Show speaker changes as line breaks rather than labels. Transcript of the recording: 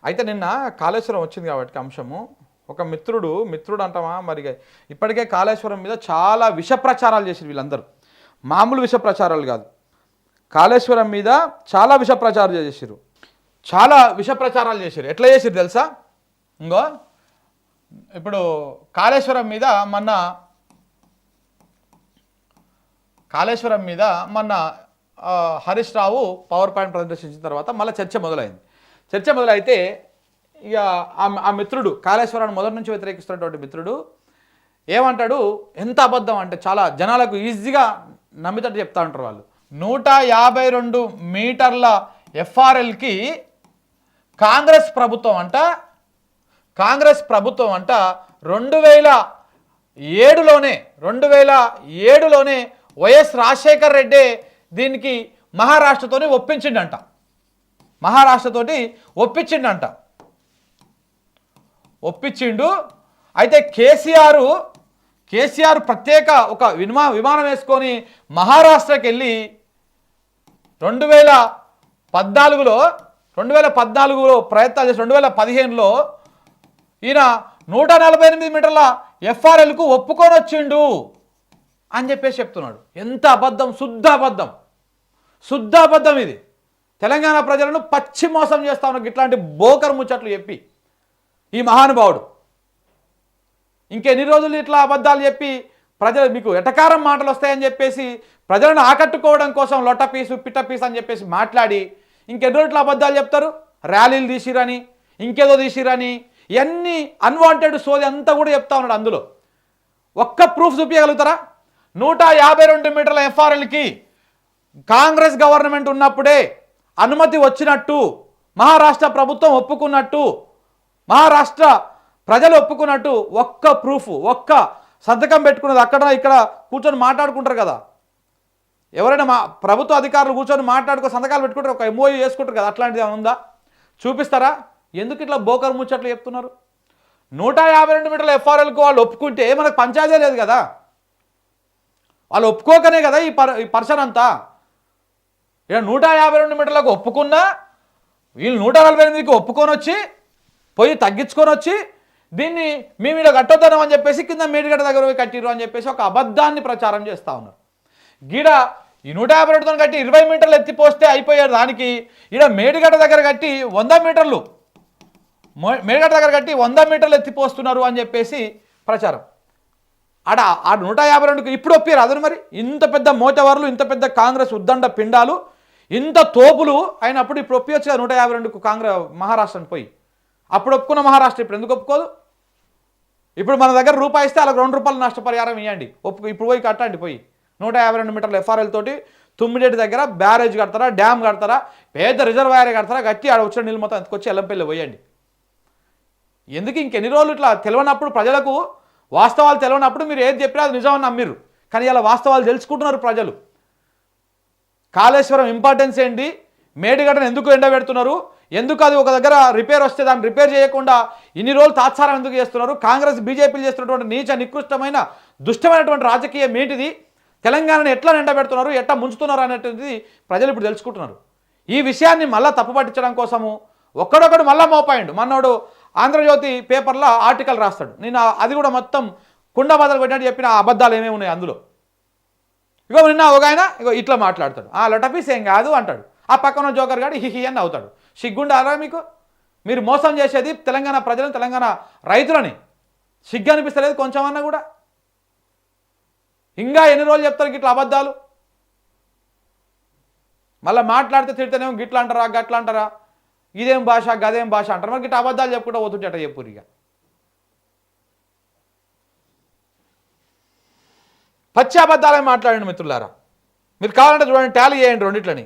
అయితే నిన్న కాళేశ్వరం వచ్చింది కాబట్టి అంశము ఒక మిత్రుడు అంటామా మరి ఇప్పటికే కాళేశ్వరం మీద చాలా విష ప్రచారాలు చేశారు వీళ్ళందరూ. మామూలు విష ప్రచారాలు కాదు, కాళేశ్వరం మీద చాలా విష ప్రచారాలు చేశారు. ఎట్లా చేశారు తెలుసా? ఇంకో ఇప్పుడు కాళేశ్వరం మీద మొన్న హరీష్ రావు పవర్ పాయింట్ ప్రదర్శించిన తర్వాత మళ్ళీ చర్చ మొదలైతే ఇక ఆ మిత్రుడు కాళేశ్వరాన్ని మొదటి నుంచి వ్యతిరేకిస్తున్నటువంటి మిత్రుడు ఏమంటాడు, ఎంత అబద్ధం అంటే చాలా జనాలకు ఈజీగా నమ్మితట్టు చెప్తా ఉంటారు వాళ్ళు. 152 మీటర్ల ఎఫ్ఆర్ఎల్కి కాంగ్రెస్ ప్రభుత్వం అంట 2007లోనే వైఎస్ రాజశేఖర్ రెడ్డి దీనికి మహారాష్ట్రతోటి ఒప్పించిండు. అయితే కేసీఆర్ ప్రత్యేక ఒక విమానం వేసుకొని మహారాష్ట్రకి వెళ్ళి 2014లో ప్రయత్నాలు చేసి 2015లో ఈయన 148 మీటర్ల ఎఫ్ఆర్ఎల్కు ఒప్పుకొని వచ్చిండు అని చెప్పేసి చెప్తున్నాడు. ఎంత అబద్ధం, శుద్ధ అబద్ధం ఇది. తెలంగాణ ప్రజలను పచ్చి మోసం చేస్తా ఉన్నాడు ఇట్లాంటి బోకర్ ముచ్చట్లు చెప్పి ఈ మహానుభావుడు. ఇంకెన్ని రోజులు ఇట్లా అబద్ధాలు చెప్పి ప్రజలు మీకు ఎటకారం మాటలు వస్తాయని చెప్పేసి ప్రజలను ఆకట్టుకోవడం కోసం లొట్ట పీసు పిట్ట పీసు అని చెప్పేసి మాట్లాడి ఇంకెన్ని రోజులు ఇట్లా అబద్ధాలు చెప్తారు? ర్యాలీలు తీసిరని, ఇంకేదో తీసిరని, ఇవన్నీ అన్వాంటెడ్ సోది అంతా కూడా చెప్తా ఉన్నాడు. అందులో ఒక్క ప్రూఫ్ చూపించగలుగుతారా? 152 మీటర్ల ఎఫ్ఆర్ఎల్కి కాంగ్రెస్ గవర్నమెంట్ ఉన్నప్పుడే అనుమతి వచ్చినట్టు, మహారాష్ట్ర ప్రభుత్వం ఒప్పుకున్నట్టు, మహారాష్ట్ర ప్రజలు ఒప్పుకున్నట్టు ఒక్క ప్రూఫ్, ఒక్క సంతకం పెట్టుకున్నది అక్కడ ఇక్కడ కూర్చొని మాట్లాడుకుంటారు కదా, ఎవరైనా మా ప్రభుత్వ అధికారులు కూర్చొని సంతకాలు పెట్టుకుంటారు, ఒక ఎంఓయూ చేసుకుంటారు కదా, అట్లాంటిది ఏమైనా ఉందా? చూపిస్తారా? ఎందుకు ఇట్లా బోకర్ ముచ్చట్లు చెప్తున్నారు? 152 మీటర్ల ఎఫ్ఆర్ఎల్కు వాళ్ళు ఒప్పుకుంటే మనకు పంచాయతీ లేదు కదా, వాళ్ళు ఒప్పుకోకనే కదా ఈ పర్సన్ అంతా. ఇక 152 మీటర్లకు ఒప్పుకున్నా వీళ్ళు 148కి ఒప్పుకొని వచ్చి పోయి తగ్గించుకొని వచ్చి దీన్ని మేము ఇక్కడ కట్టొద్దాం అని చెప్పేసి కింద మేడిగడ్డ దగ్గర పోయి కట్టిరు అని చెప్పేసి ఒక అబద్ధాన్ని ప్రచారం చేస్తూ ఉన్నారు. గీడ ఈ 152తో కట్టి 20 మీటర్లు ఎత్తిపోస్తే అయిపోయారు దానికి, ఈడ మేడిగడ్డ దగ్గర కట్టి 100 మీటర్లు ఎత్తిపోస్తున్నారు అని చెప్పేసి ప్రచారం. ఆ 152కి ఇప్పుడు ఒప్పారు అదను. మరి ఇంత పెద్ద మోటవర్లు, ఇంత పెద్ద కాంగ్రెస్ ఉద్దండ పిండాలు, ఇంత తోపులు అయినప్పుడు ఇప్పుడు ఒప్పియొచ్చు కదా 152కు మహారాష్ట్రను పోయి. అప్పుడు ఒప్పుకున్న మహారాష్ట్ర ఇప్పుడు ఎందుకు ఒప్పుకోదు? ఇప్పుడు మన దగ్గర రూపాయి ఇస్తే అలా ₹2 నష్టపరిహారం ఇవ్వండి, ఇప్పుడు పోయి కట్టండి. పోయి 152 మీటర్ల ఎఫ్ఆర్ఎల్ తోటి తుమ్మిడేటి దగ్గర బ్యారేజ్ కడతారా, డ్యామ్ కడతారా, పెద్ద రిజర్వాయర్ కడతారా, కట్టి ఆడ వచ్చిన నీళ్ళు మొత్తం ఎత్తుకొచ్చి ఎల్లంపల్లి పోయండి. ఎందుకు ఇంకెన్ని రోజులు ఇట్లా తెలియనప్పుడు, ప్రజలకు వాస్తవాలు తెలియనప్పుడు మీరు ఏది చెప్పినా అది నిజమని నమ్మిరు. కానీ ఇలా వాస్తవాలు తెలుసుకుంటున్నారు ప్రజలు. కాళేశ్వరం ఇంపార్టెన్స్ ఏంటి, మేడిగడ్డను ఎందుకు ఎండబెడుతున్నారు, ఎందుకు అది ఒక దగ్గర రిపేర్ వస్తే దాన్ని రిపేర్ చేయకుండా ఇన్ని రోజులు తాత్సారం ఎందుకు చేస్తున్నారు, కాంగ్రెస్ బీజేపీలు చేస్తున్నటువంటి నీచ నికృష్టమైన దుష్టమైనటువంటి రాజకీయం ఏంటిది, తెలంగాణను ఎట్లా ఎండబెడుతున్నారు, ఎట్లా ముంచుతున్నారు అనేటువంటిది ప్రజలు ఇప్పుడు తెలుసుకుంటున్నారు. ఈ విషయాన్ని మళ్ళీ తప్పుపట్టించడం కోసము ఒక్కడొక్కడు మళ్ళా మోపాయిండు. మన్నోడు ఆంధ్రజ్యోతి పేపర్లో ఆర్టికల్ రాస్తాడు, నేను అది కూడా మొత్తం కుండ బదలు పెట్టినట్టు చెప్పిన అబద్ధాలు ఏమేమి ఉన్నాయి అందులో. ఇగో నిన్న ఒక ఆయన ఇట్లా మాట్లాడతాడు, లొటపీస్ ఏం కాదు అంటాడు, ఆ పక్కన జోకర్ గాడు హిహి అని అవుతాడు. సిగ్గుండారా మీకు? మీరు మోసం చేసేది తెలంగాణ ప్రజలను, తెలంగాణ రైతులని. సిగ్గు అనిపిస్తలేదు కొంచెం అన్నా కూడా? ఇంకా ఎన్ని రోజులు చెప్తారు గిట్లా అబద్ధాలు? మళ్ళీ మాట్లాడితే తిడితేనేమో గిట్లా అంటారా, గట్లా అంటారా, ఇదేం భాష గదేం భాష అంటారు. మరి గిట్లా అబద్ధాలు చెప్పుకుంటూ పోతుంటే అట్లా చెప్పురు. ఇక పచ్చి అబద్ధాలే మాట్లాడండి మిత్రులారా. మీరు కావాలంటే చూడండి, టాలీ చేయండి రెండిట్లని.